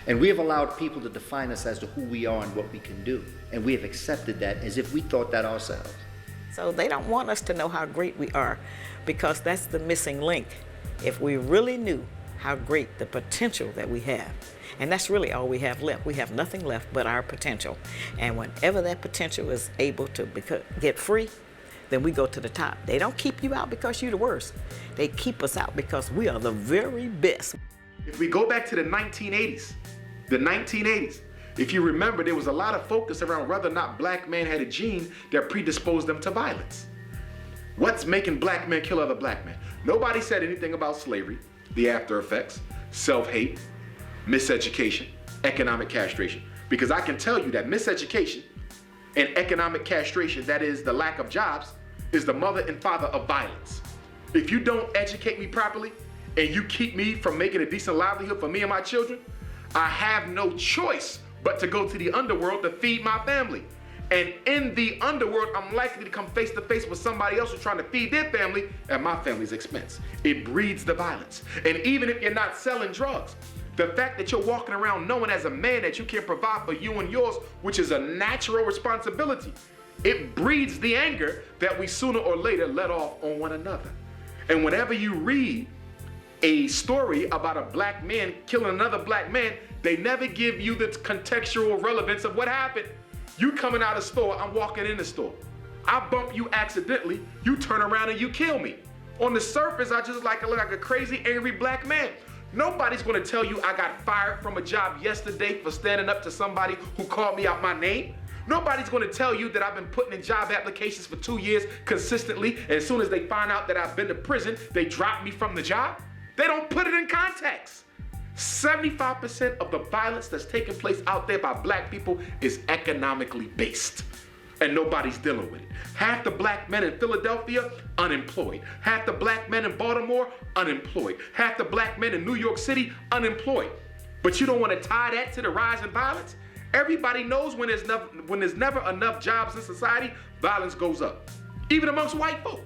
And we have allowed people to define us as to who we are and what we can do. And we have accepted that as if we thought that ourselves. So they don't want us to know how great we are, because that's the missing link. If we really knew how great the potential that we have, and that's really all we have left. We have nothing left but our potential. And whenever that potential is able to get free, then we go to the top. They don't keep you out because you're the worst. They keep us out because we are the very best. If we go back to the 1980s, if you remember, there was a lot of focus around whether or not black men had a gene that predisposed them to violence. What's making black men kill other black men? Nobody said anything about slavery, the after effects, self-hate, miseducation, economic castration. Because I can tell you that miseducation and economic castration, that is the lack of jobs, is the mother and father of violence. If you don't educate me properly and you keep me from making a decent livelihood for me and my children, I have no choice but to go to the underworld to feed my family. And in the underworld, I'm likely to come face to face with somebody else who's trying to feed their family at my family's expense. It breeds the violence. And even if you're not selling drugs, the fact that you're walking around knowing as a man that you can provide for you and yours, which is a natural responsibility, it breeds the anger that we sooner or later let off on one another. And whenever you read a story about a black man killing another black man, they never give you the contextual relevance of what happened. You coming out of the store, I'm walking in the store. I bump you accidentally, you turn around and you kill me. On the surface, I just look like a crazy, angry black man. Nobody's gonna tell you I got fired from a job yesterday for standing up to somebody who called me out my name. Nobody's gonna tell you that I've been putting in job applications for 2 years consistently, and as soon as they find out that I've been to prison, they drop me from the job. They don't put it in context. 75% of the violence that's taking place out there by black people is economically based, and nobody's dealing with it. Half the black men in Philadelphia, unemployed. Half the black men in Baltimore, unemployed. Half the black men in New York City, unemployed. But you don't want to tie that to the rise in violence? Everybody knows when there's never enough jobs in society, violence goes up, even amongst white folk.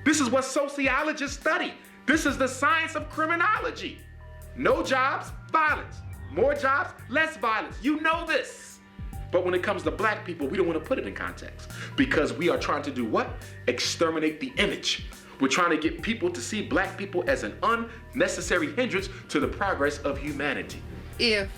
This is what sociologists study. This is the science of criminology. No jobs, violence. More jobs, less violence. You know this. But when it comes to black people, we don't want to put it in context, because we are trying to do what? Exterminate the image. We're trying to get people to see black people as an unnecessary hindrance to the progress of humanity. If